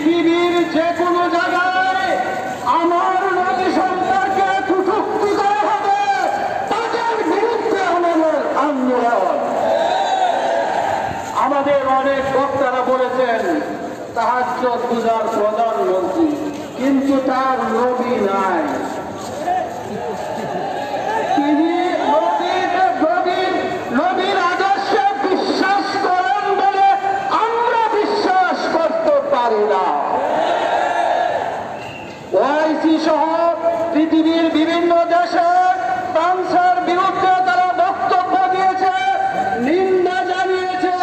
পৃথিবীর যে কোনো জায়গায় আমার নবী সম্পর্কে কটূক্তি করা হবে, তাদের বিরুদ্ধে আমাদের আন্দোলন। আমাদের অনেক বক্তারা বলেছেন তাহাজ্জুদ গুজার প্রধানমন্ত্রী, কিন্তু তার নবী নাই। তিনি নবীর আদর্শে বিশ্বাস করেন বলে আমরা বিশ্বাস করতে পারি না। ওআইসি সহ পৃথিবীর বিভিন্ন দেশে ফ্রান্সের বিরুদ্ধে তারা বক্তব্য দিয়েছে, নিন্দা জানিয়েছে,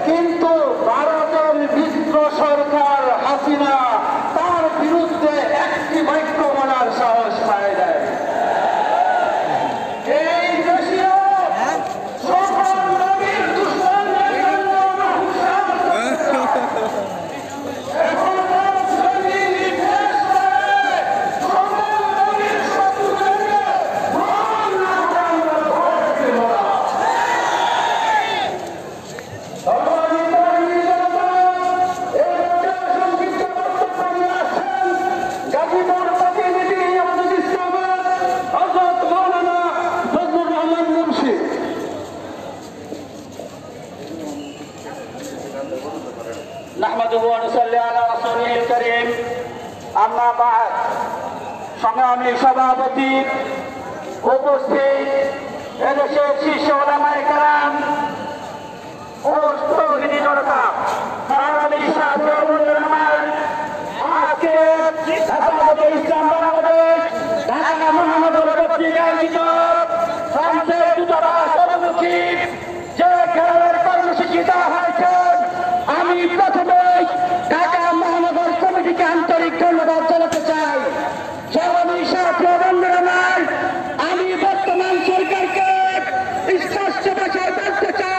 কিন্তু ভারতের মিত্র সরকার হাসিনা তার বিরুদ্ধে একটি বাক্য বলার সাহস পায় নাই। এই দেশীয় সকল নবীর দুশ্মনদের জন্য আমরা হুঁশিয়ার করছি। এখন যদি নির্দেশ করে সকল নবীর শত্রুদেরকে গ্রহণ না করে আমরা ভোট দেব না। গাজীপুর প্রতিনিধি আমাদের ইসলামের হযরত মাওলানা ফজলুর রহমান মুন্সি। নাহমাদুহু ওয়া নুসাল্লি আলা রাসূলিল কারীম। আম্মা বা'দ। সংগ্রামী সভাপতি, উপস্থিত এদেশের শীর্ষ উলামায়ে কেরাম ও তৌহিদি জনতা, বাংলাদেশ সাথী বন্ধুরা আমার, আজকে হেফাজতে ইসলাম বাংলাদেশ ঢাকা মহানগর কর্তৃক আয়োজিত ফ্রান্সের দূতাবাস অভিমুখী যে ঘেরাওয়ের কর্মসূচি দেওয়া হয়েছে, আমি প্রথমেই ঢাকা মহানগর কমিটিকে আন্তরিক ধন্যবাদ জানাতে চাই। সংগ্রামী সাথী বন্ধুরা আমার, আমি বর্তমান সরকারকে স্পষ্ট ভাষায় বলতে চাই,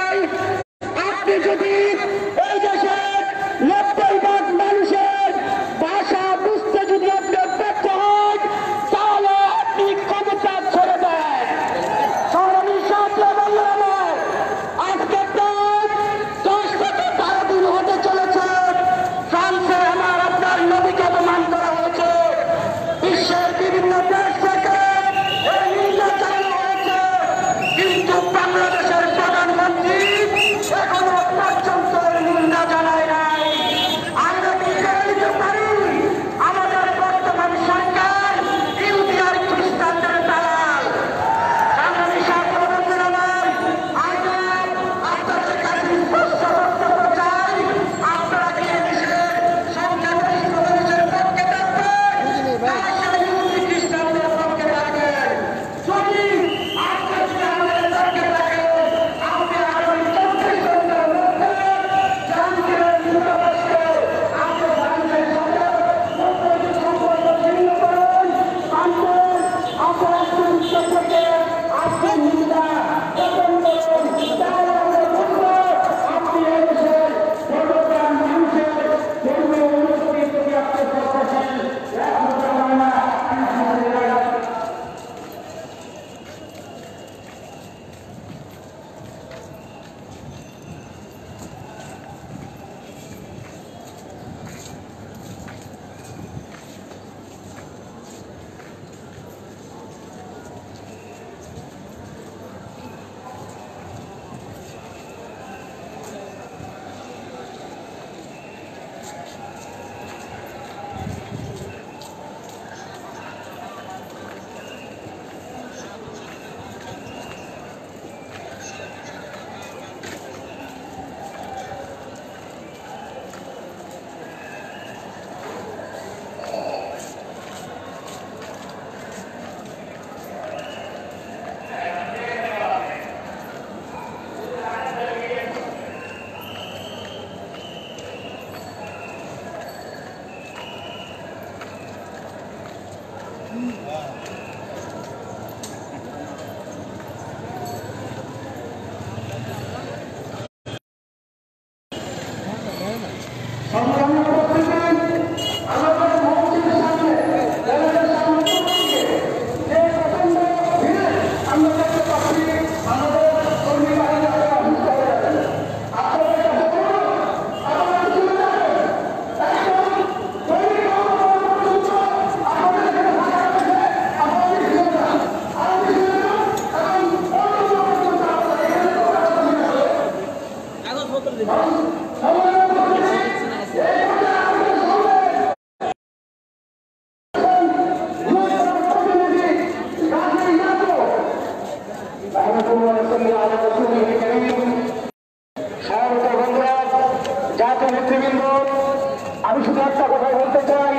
আমি শুধু একটা কথা বলতে চাই,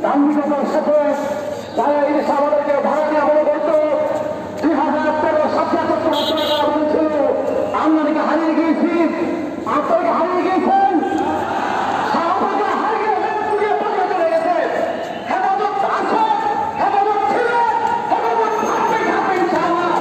দাম্ভিকতার সাথে তারা এই দেশে আমাদেরকে ভাড়া নিয়ে মনে করতো 2013 টাকা বলেছিল আমরা নাকি হারিয়ে গিয়েছি। আপনাকে হারিয়ে গিয়েছেন, শাহবাগে হারিয়ে চলে গেছে। হেফাজত আছে, হেফাজত ছিল, হেফাজত থাকবে থাকবে ইনশাআল্লাহ।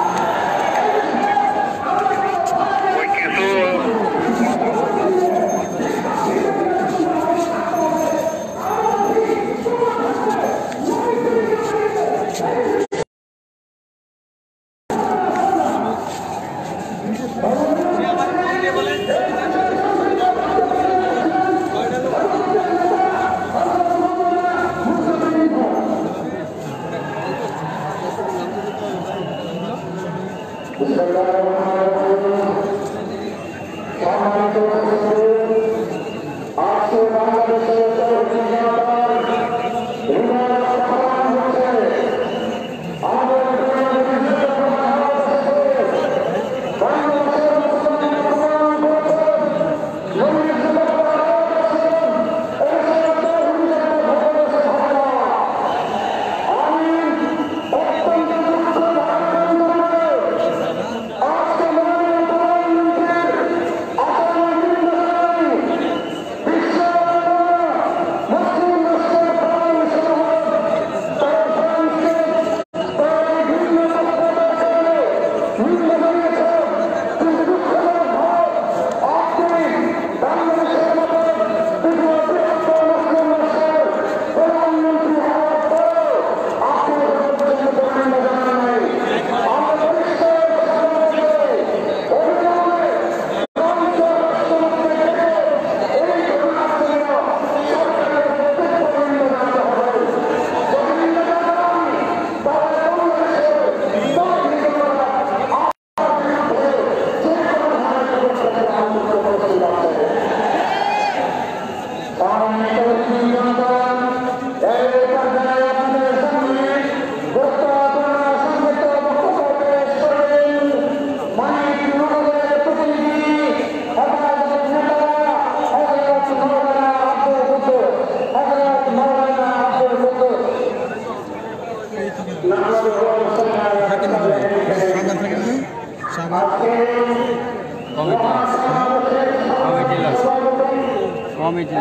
কমিটি